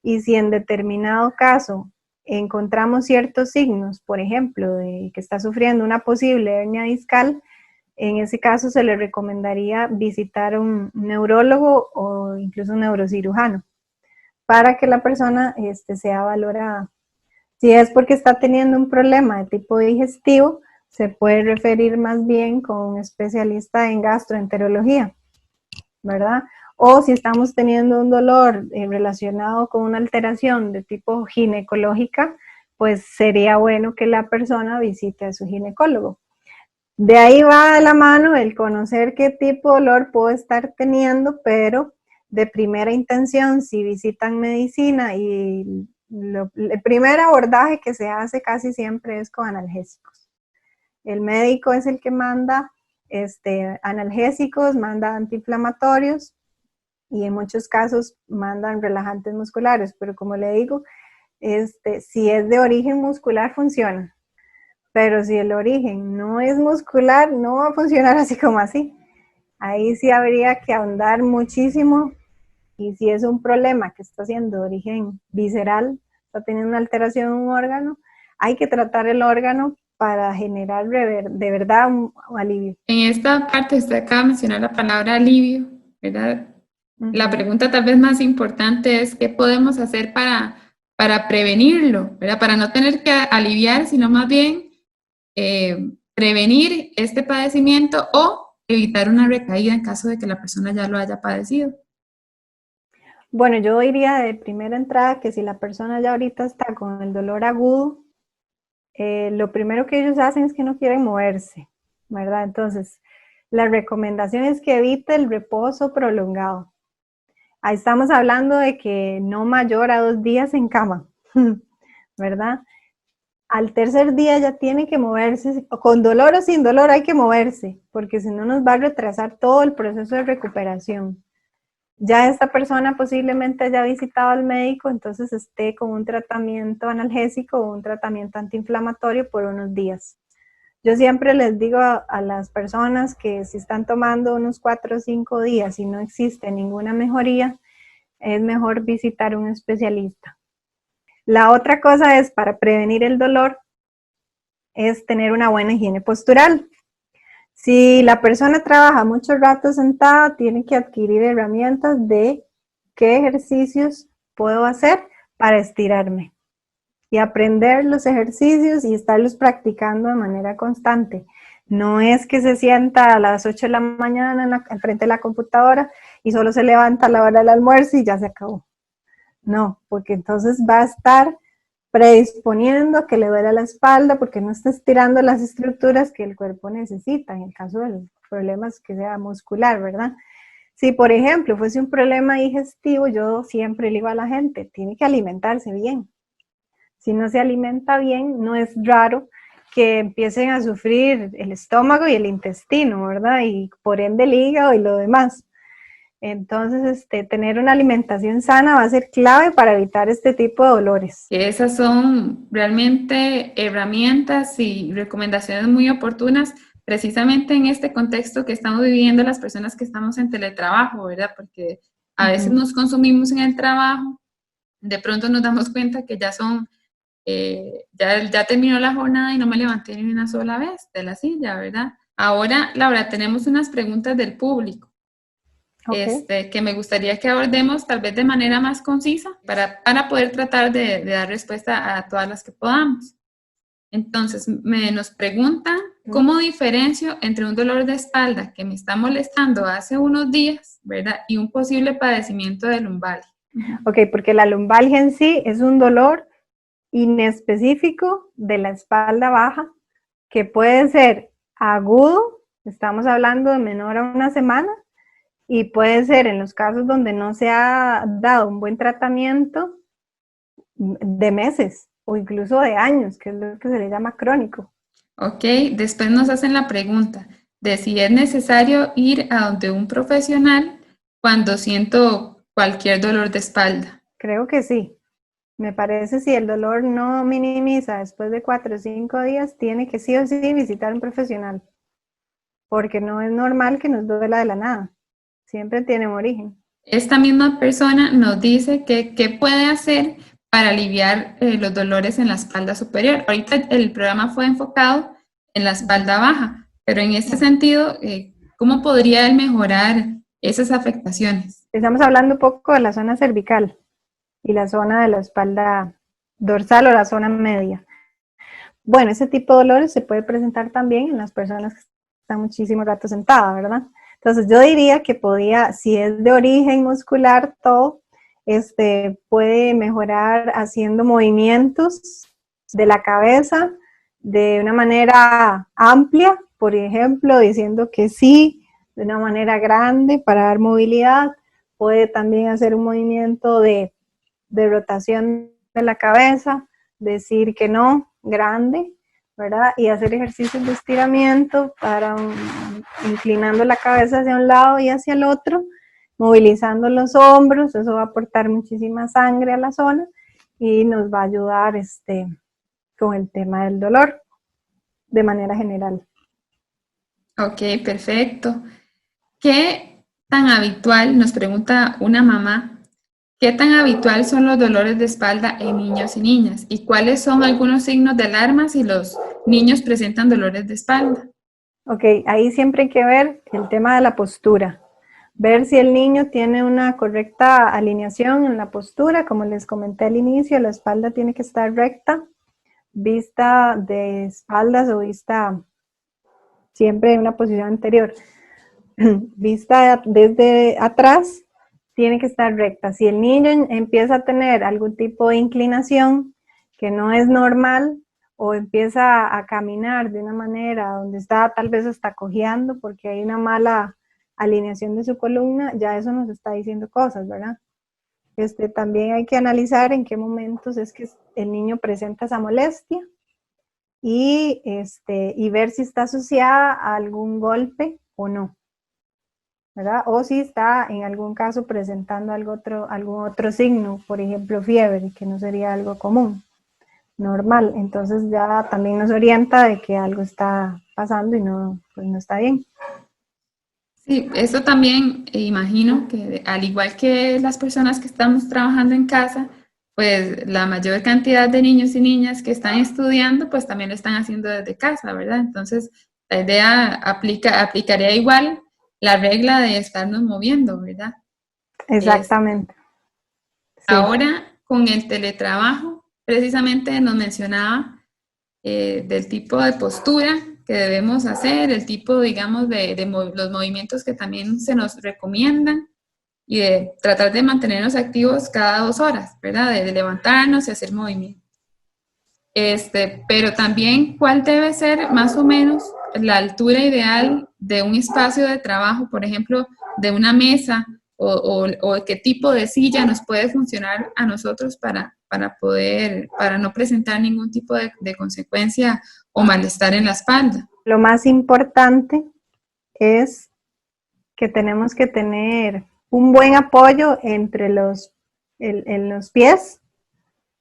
y si en determinado caso encontramos ciertos signos, por ejemplo, de que está sufriendo una posible hernia discal, en ese caso se le recomendaría visitar a un neurólogo o incluso un neurocirujano para que la persona sea valorada. Si es porque está teniendo un problema de tipo digestivo, se puede referir más bien con un especialista en gastroenterología, ¿verdad? O si estamos teniendo un dolor relacionado con una alteración de tipo ginecológica, pues sería bueno que la persona visite a su ginecólogo. De ahí va de la mano el conocer qué tipo de dolor puedo estar teniendo, pero de primera intención, si visitan medicina y el primer abordaje que se hace casi siempre es con analgésicos. El médico es el que manda analgésicos, manda antiinflamatorios y en muchos casos mandan relajantes musculares, pero como le digo, si es de origen muscular funciona. Pero si el origen no es muscular, no va a funcionar así como así. Ahí sí habría que ahondar muchísimo y si es un problema que está siendo de origen visceral, está teniendo una alteración en un órgano, hay que tratar el órgano para generar de verdad un alivio. En esta parte usted acaba de mencionar la palabra alivio, ¿verdad? La pregunta tal vez más importante es ¿qué podemos hacer para prevenirlo, ¿verdad? Para no tener que aliviar, sino más bien prevenir este padecimiento o evitar una recaída en caso de que la persona ya lo haya padecido. Bueno, yo diría de primera entrada que si la persona ya ahorita está con el dolor agudo, lo primero que ellos hacen es que no quieren moverse, ¿verdad? Entonces, la recomendación es que evite el reposo prolongado. Ahí estamos hablando de que no mayor a 2 días en cama, ¿verdad? Al tercer día ya tiene que moverse, con dolor o sin dolor hay que moverse, porque si no nos va a retrasar todo el proceso de recuperación. Ya esta persona posiblemente haya visitado al médico, entonces esté con un tratamiento analgésico o un tratamiento antiinflamatorio por unos días. Yo siempre les digo a las personas que si están tomando unos 4 o 5 días y no existe ninguna mejoría, es mejor visitar a un especialista. La otra cosa es, para prevenir el dolor, es tener una buena higiene postural. Si la persona trabaja mucho rato sentada, tiene que adquirir herramientas de qué ejercicios puedo hacer para estirarme y aprender los ejercicios y estarlos practicando de manera constante. No es que se sienta a las 8 de la mañana enfrente de la computadora y solo se levanta a la hora del almuerzo y ya se acabó. No, porque entonces va a estar predisponiendo que le duele la espalda porque no está estirando las estructuras que el cuerpo necesita, en el caso de los problemas que sea muscular, ¿verdad? Si, por ejemplo, fuese un problema digestivo, yo siempre le digo a la gente, tiene que alimentarse bien. Si no se alimenta bien, no es raro que empiecen a sufrir el estómago y el intestino, ¿verdad? Y por ende el hígado y lo demás. Entonces, tener una alimentación sana va a ser clave para evitar este tipo de dolores. Esas son realmente herramientas y recomendaciones muy oportunas, precisamente en este contexto que estamos viviendo las personas que estamos en teletrabajo, ¿verdad? Porque a veces nos consumimos en el trabajo, de pronto nos damos cuenta que ya son, ya terminó la jornada y no me levanté ni una sola vez de la silla, ¿verdad? Ahora, Laura, tenemos unas preguntas del público. Okay. Que me gustaría que abordemos tal vez de manera más concisa para poder tratar de dar respuesta a todas las que podamos. Entonces, nos preguntan, ¿cómo diferencio entre un dolor de espalda que me está molestando hace unos días, ¿verdad? Y un posible padecimiento de lumbalgia? Ok, porque la lumbalgia en sí es un dolor inespecífico de la espalda baja que puede ser agudo, estamos hablando de menor a una semana, y puede ser en los casos donde no se ha dado un buen tratamiento de meses o incluso de años, que es lo que se le llama crónico. Ok, después nos hacen la pregunta, de si es necesario ir a donde un profesional cuando siento cualquier dolor de espalda. Creo que sí. Me parece si el dolor no minimiza después de 4 o 5 días, tiene que sí o sí visitar un profesional, porque no es normal que nos duela de la nada. Siempre tiene un origen. Esta misma persona nos dice que qué puede hacer para aliviar los dolores en la espalda superior. Ahorita el programa fue enfocado en la espalda baja, pero en este sentido, ¿cómo podría él mejorar esas afectaciones? Estamos hablando un poco de la zona cervical y la zona de la espalda dorsal o la zona media. Bueno, ese tipo de dolores se puede presentar también en las personas que están muchísimo rato sentadas, ¿verdad? Entonces yo diría que podía, si es de origen muscular todo, puede mejorar haciendo movimientos de la cabeza de una manera amplia, por ejemplo, diciendo que sí, de una manera grande para dar movilidad. Puede también hacer un movimiento de rotación de la cabeza, decir que no, grande, ¿verdad? Y hacer ejercicios de estiramiento para inclinando la cabeza hacia un lado y hacia el otro, movilizando los hombros. Eso va a aportar muchísima sangre a la zona y nos va a ayudar con el tema del dolor de manera general. Ok, perfecto. ¿Qué tan habitual, nos pregunta una mamá, qué tan habitual son los dolores de espalda en niños y niñas? ¿Y cuáles son algunos signos de alarma si los niños presentan dolores de espalda? Ok, ahí siempre hay que ver el tema de la postura. Ver si el niño tiene una correcta alineación en la postura. Como les comenté al inicio, la espalda tiene que estar recta, vista de espaldas o vista siempre en una posición anterior. Vista desde atrás, tiene que estar recta. Si el niño empieza a tener algún tipo de inclinación que no es normal, o empieza a caminar de una manera donde está tal vez hasta cojeando porque hay una mala alineación de su columna, ya eso nos está diciendo cosas, ¿verdad? También hay que analizar en qué momentos es que el niño presenta esa molestia y ver si está asociada a algún golpe o no, ¿verdad? O si está en algún caso presentando algún otro signo, por ejemplo fiebre, que no sería algo común, normal. Entonces ya también nos orienta de que algo está pasando y pues no está bien. Sí, eso también imagino que al igual que las personas que estamos trabajando en casa, pues la mayor cantidad de niños y niñas que están estudiando, pues también lo están haciendo desde casa, ¿verdad? Entonces, la idea aplicaría igual la regla de estarnos moviendo, ¿verdad? Exactamente. Sí. Ahora, con el teletrabajo, precisamente nos mencionaba del tipo de postura que debemos hacer, el tipo, digamos, los movimientos que también se nos recomiendan y de tratar de mantenernos activos cada 2 horas, ¿verdad? De levantarnos y hacer movimiento. Pero también, ¿cuál debe ser más o menos la altura ideal de un espacio de trabajo, por ejemplo, de una mesa o qué tipo de silla nos puede funcionar a nosotros para no presentar ningún tipo de consecuencia o malestar en la espalda? Lo más importante es que tenemos que tener un buen apoyo entre en los pies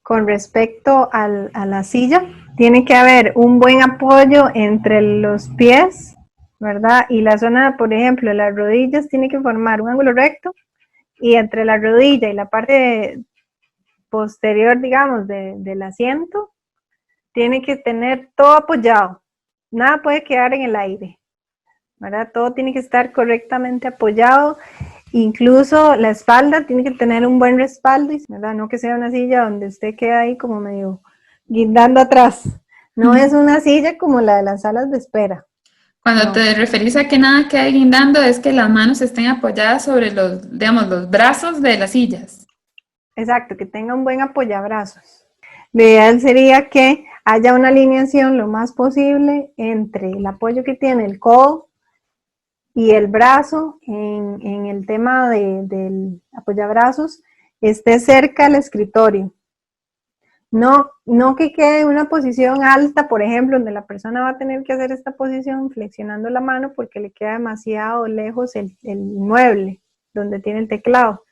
con respecto a la silla. Tiene que haber un buen apoyo entre los pies, ¿verdad? Y la zona, por ejemplo, las rodillas tiene que formar un ángulo recto y entre la rodilla y la parte posterior, digamos, del asiento, tiene que tener todo apoyado. Nada puede quedar en el aire, ¿verdad? Todo tiene que estar correctamente apoyado. Incluso la espalda tiene que tener un buen respaldo, ¿verdad? No que sea una silla donde usted queda ahí como medio guindando atrás. No es una silla como la de las salas de espera. Cuando No. te referís a que nada quede guindando, es que las manos estén apoyadas sobre los brazos de las sillas. Exacto, que tenga un buen apoyabrazos. Lo ideal sería que haya una alineación lo más posible entre el apoyo que tiene el codo y el brazo en el tema del apoyabrazos, esté cerca del escritorio. No que quede en una posición alta, por ejemplo, donde la persona va a tener que hacer esta posición flexionando la mano porque le queda demasiado lejos el mueble donde tiene el teclado.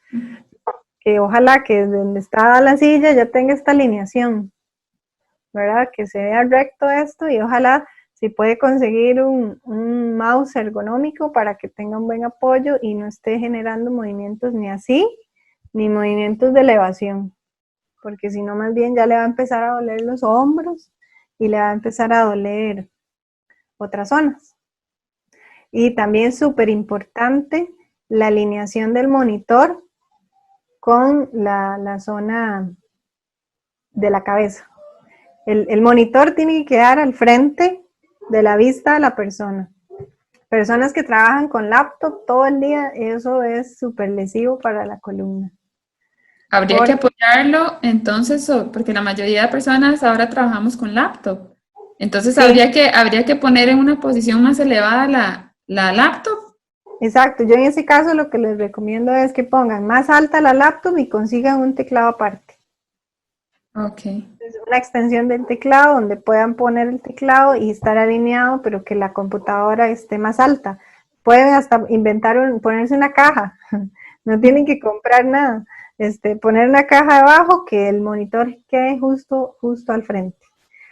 Que ojalá que donde está la silla ya tenga esta alineación, ¿verdad? Que se vea recto esto y ojalá si puede conseguir un mouse ergonómico para que tenga un buen apoyo y no esté generando movimientos ni así, ni movimientos de elevación. Porque si no, más bien ya le va a empezar a doler los hombros y le va a empezar a doler otras zonas. Y también súper importante la alineación del monitor con la zona de la cabeza. El monitor tiene que quedar al frente de la vista de la persona. Personas que trabajan con laptop todo el día, eso es súper lesivo para la columna. Habría que apoyarlo, entonces, porque la mayoría de personas ahora trabajamos con laptop. Entonces, sí, habría que poner en una posición más elevada la laptop. Exacto, yo en ese caso lo que les recomiendo es que pongan más alta la laptop y consigan un teclado aparte. Ok. Es una extensión del teclado donde puedan poner el teclado y estar alineado, pero que la computadora esté más alta. Pueden hasta ponerse una caja, no tienen que comprar nada. Poner una caja debajo que el monitor quede justo al frente,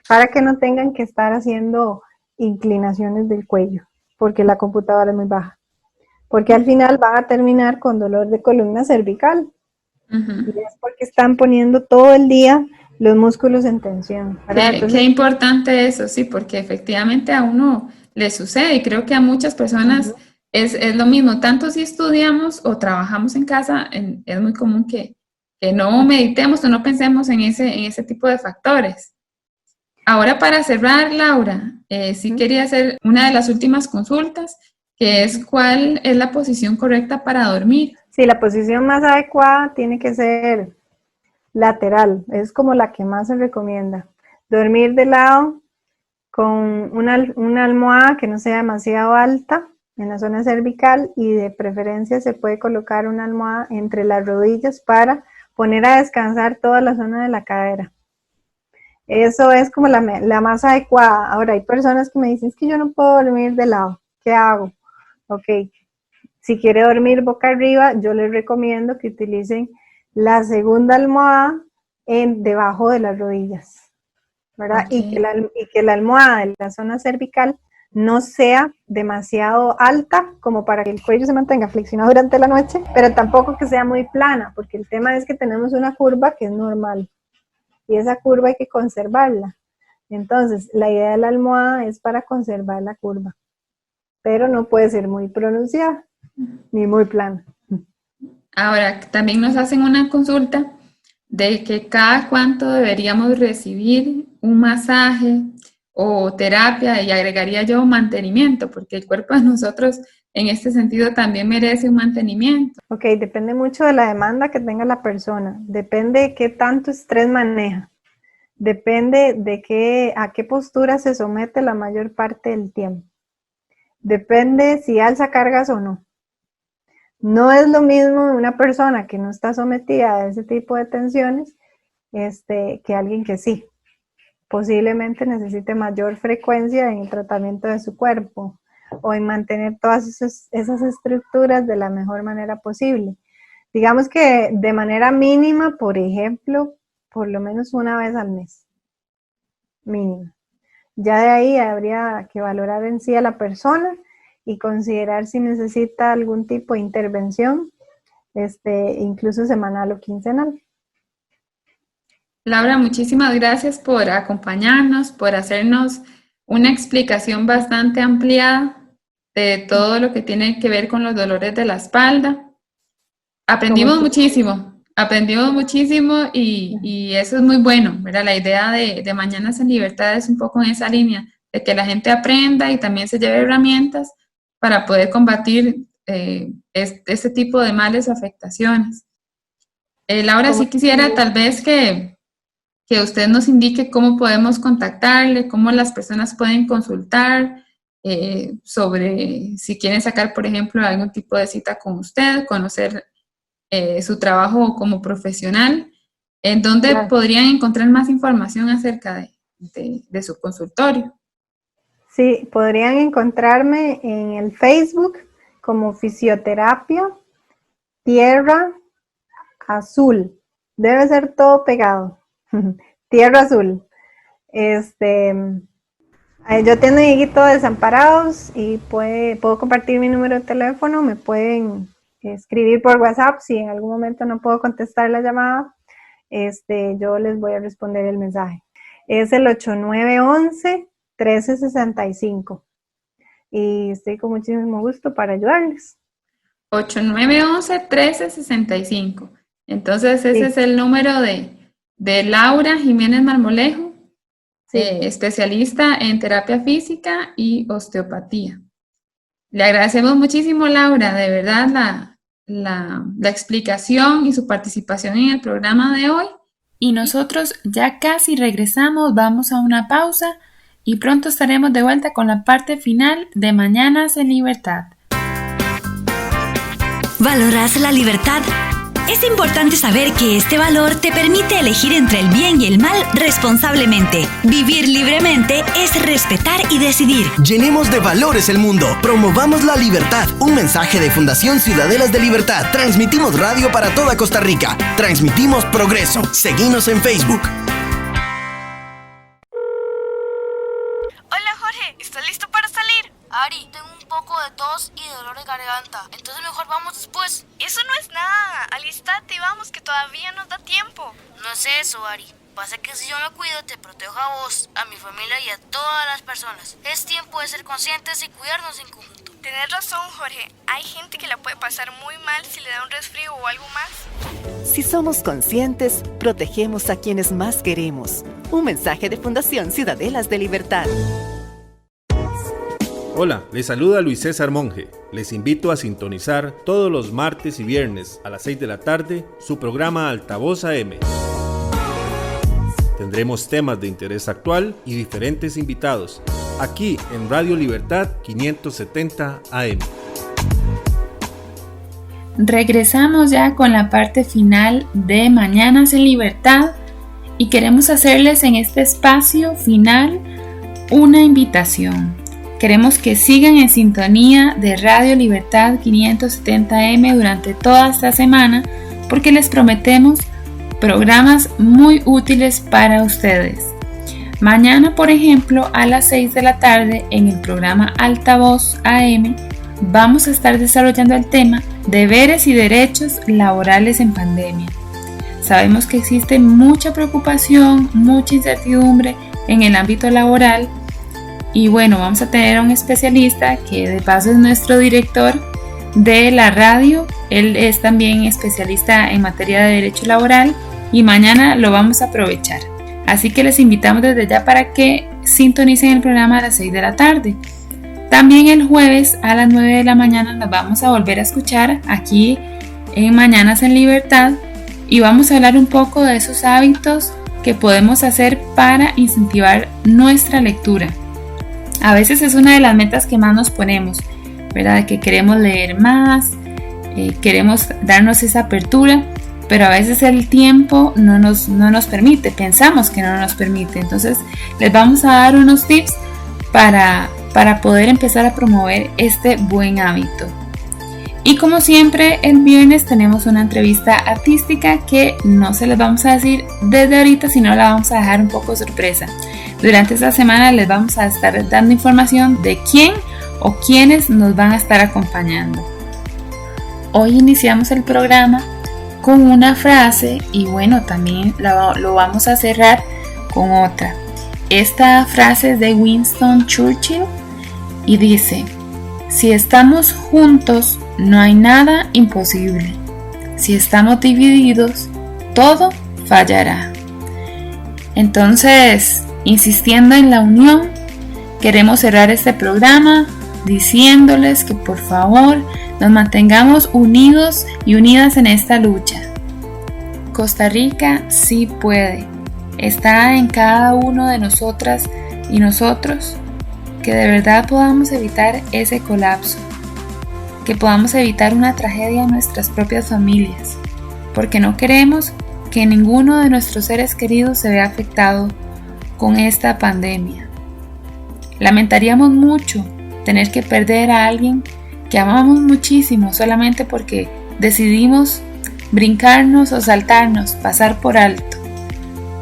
para que no tengan que estar haciendo inclinaciones del cuello, porque la computadora es muy baja. Porque al final van a terminar con dolor de columna cervical. Y es porque están poniendo todo el día los músculos en tensión. Qué importante eso, sí, porque efectivamente a uno le sucede y creo que a muchas personas es lo mismo, tanto si estudiamos o trabajamos en casa, es muy común que no meditemos o no pensemos en ese tipo de factores. Ahora para cerrar, Laura, sí quería hacer una de las últimas consultas, que es ¿cuál es la posición correcta para dormir? Sí, la posición más adecuada tiene que ser lateral, es como la que más se recomienda. Dormir de lado con una almohada que no sea demasiado alta en la zona cervical y de preferencia se puede colocar una almohada entre las rodillas para poner a descansar toda la zona de la cadera. Eso es como la más adecuada. Ahora hay personas que me dicen, es que yo no puedo dormir de lado, ¿qué hago? Ok, si quiere dormir boca arriba, yo les recomiendo que utilicen la segunda almohada debajo de las rodillas, ¿verdad? Okay. Y que la almohada de la zona cervical no sea demasiado alta como para que el cuello se mantenga flexionado durante la noche, pero tampoco que sea muy plana, porque el tema es que tenemos una curva que es normal y esa curva hay que conservarla. Entonces, la idea de la almohada es para conservar la curva, pero no puede ser muy pronunciada ni muy plana. Ahora, también nos hacen una consulta de que cada cuánto deberíamos recibir un masaje o terapia, y agregaría yo mantenimiento, porque el cuerpo de nosotros en este sentido también merece un mantenimiento. Ok, depende mucho de la demanda que tenga la persona, depende de qué tanto estrés maneja, depende de a qué postura se somete la mayor parte del tiempo, depende si alza cargas o no. No es lo mismo una persona que no está sometida a ese tipo de tensiones que alguien que sí. Posiblemente necesite mayor frecuencia en el tratamiento de su cuerpo o en mantener todas esas estructuras de la mejor manera posible. Digamos que de manera mínima, por ejemplo, por lo menos una vez al mes. Mínimo. Ya de ahí habría que valorar en sí a la persona y considerar si necesita algún tipo de intervención, incluso semanal o quincenal. Laura, muchísimas gracias por acompañarnos, por hacernos una explicación bastante ampliada de todo lo que tiene que ver con los dolores de la espalda. Aprendimos muchísimo y eso es muy bueno, ¿verdad? La idea de Mañanas en Libertad es un poco en esa línea, de que la gente aprenda y también se lleve herramientas para poder combatir este tipo de males o afectaciones. Laura, sí quisiera tal vez que usted nos indique cómo podemos contactarle, cómo las personas pueden consultar sobre si quieren sacar, por ejemplo, algún tipo de cita con usted, conocer su trabajo como profesional. ¿En dónde Claro. podrían encontrar más información acerca de su consultorio? Sí, podrían encontrarme en el Facebook como Fisioterapia Tierra Azul. Debe ser todo pegado. Tierra Azul. Yo atiendo en Higuito Desamparados y puedo compartir mi número de teléfono. Me pueden escribir por WhatsApp si en algún momento no puedo contestar la llamada. Yo les voy a responder el mensaje. Es el 8911-1365 y estoy con muchísimo gusto para ayudarles. 8911-1365. Entonces ese Sí. es el número de Laura Jiménez Marmolejo, Sí. especialista en terapia física y osteopatía. Le agradecemos muchísimo, Laura, de verdad la explicación y su participación en el programa de hoy. Y nosotros ya casi regresamos, vamos a una pausa y pronto estaremos de vuelta con la parte final de Mañanas en Libertad. ¿Valoras la libertad? Es importante saber que este valor te permite elegir entre el bien y el mal responsablemente. Vivir libremente es respetar y decidir. Llenemos de valores el mundo. Promovamos la libertad. Un mensaje de Fundación Ciudadelas de Libertad. Transmitimos radio para toda Costa Rica. Transmitimos progreso. Seguinos en Facebook. Hola Jorge, ¿estás listo para salir? Ari, tengo un poco de tos y dolor de garganta, entonces mejor vamos después. Eso no es nada, alístate y vamos que todavía nos da tiempo. No es eso, Ari. Pasa que si yo me cuido te protejo a vos, a mi familia y a todas las personas. Es tiempo de ser conscientes y cuidarnos en conjunto. Tenés razón, Jorge. Hay gente que la puede pasar muy mal si le da un resfrío o algo más. Si somos conscientes, protegemos a quienes más queremos. Un mensaje de Fundación Ciudadelas de Libertad. Hola, les saluda Luis César Monge. Les invito a sintonizar todos los martes y viernes a las 6 de la tarde su programa Altavoz AM. Tendremos temas de interés actual y diferentes invitados, aquí en Radio Libertad 570 AM. Regresamos ya con la parte final de Mañanas en Libertad y queremos hacerles en este espacio final una invitación. Queremos que sigan en sintonía de Radio Libertad 570M durante toda esta semana porque les prometemos programas muy útiles para ustedes. Mañana, por ejemplo, a las 6 de la tarde en el programa Altavoz AM vamos a estar desarrollando el tema Deberes y derechos laborales en pandemia. Sabemos que existe mucha preocupación, mucha incertidumbre en el ámbito laboral. Y bueno, vamos a tener a un especialista que de paso es nuestro director de la radio. Él es también especialista en materia de derecho laboral y mañana lo vamos a aprovechar. Así que les invitamos desde ya para que sintonicen el programa a las 6 de la tarde. También el jueves a las 9 de la mañana nos vamos a volver a escuchar aquí en Mañanas en Libertad y vamos a hablar un poco de esos hábitos que podemos hacer para incentivar nuestra lectura. A veces es una de las metas que más nos ponemos, ¿verdad? Que queremos leer más, queremos darnos esa apertura, pero a veces el tiempo no nos permite, pensamos que no nos permite. Entonces les vamos a dar unos tips para poder empezar a promover este buen hábito. Y como siempre, el viernes tenemos una entrevista artística que no se les vamos a decir desde ahorita, sino la vamos a dejar un poco sorpresa. Durante esta semana les vamos a estar dando información de quién o quiénes nos van a estar acompañando. Hoy iniciamos el programa con una frase y bueno, también lo vamos a cerrar con otra. Esta frase es de Winston Churchill y dice: si estamos juntos, no hay nada imposible. Si estamos divididos, todo fallará. Entonces, insistiendo en la unión, queremos cerrar este programa diciéndoles que por favor nos mantengamos unidos y unidas en esta lucha. Costa Rica sí puede. Está en cada uno de nosotras y nosotros que de verdad podamos evitar ese colapso, que podamos evitar una tragedia en nuestras propias familias, porque no queremos que ninguno de nuestros seres queridos se vea afectado con esta pandemia. Lamentaríamos mucho tener que perder a alguien que amamos muchísimo solamente porque decidimos brincarnos o saltarnos, pasar por alto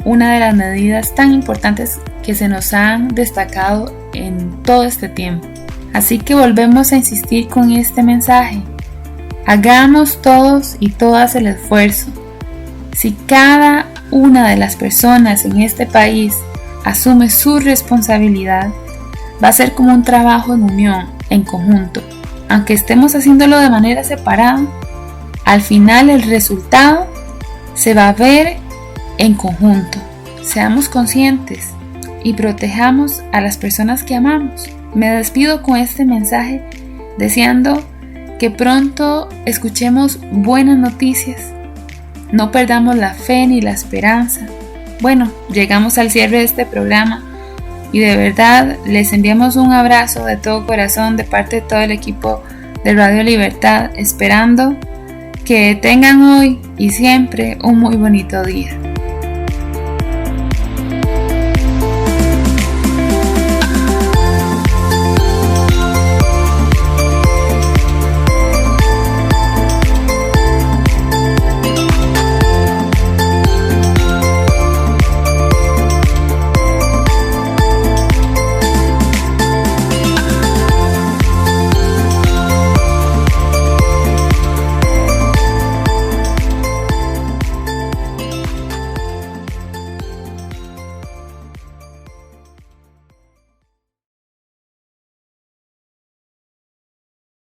una de las medidas tan importantes que se nos han destacado en todo este tiempo. Así que volvemos a insistir con este mensaje. Hagamos todos y todas el esfuerzo. Si cada una de las personas en este país asume su responsabilidad, va a ser como un trabajo en unión, en conjunto. Aunque estemos haciéndolo de manera separada, al final el resultado se va a ver en conjunto. Seamos conscientes y protejamos a las personas que amamos. Me despido con este mensaje deseando que pronto escuchemos buenas noticias. No perdamos la fe ni la esperanza. Bueno, llegamos al cierre de este programa y de verdad les enviamos un abrazo de todo corazón de parte de todo el equipo de Radio Libertad, esperando que tengan hoy y siempre un muy bonito día.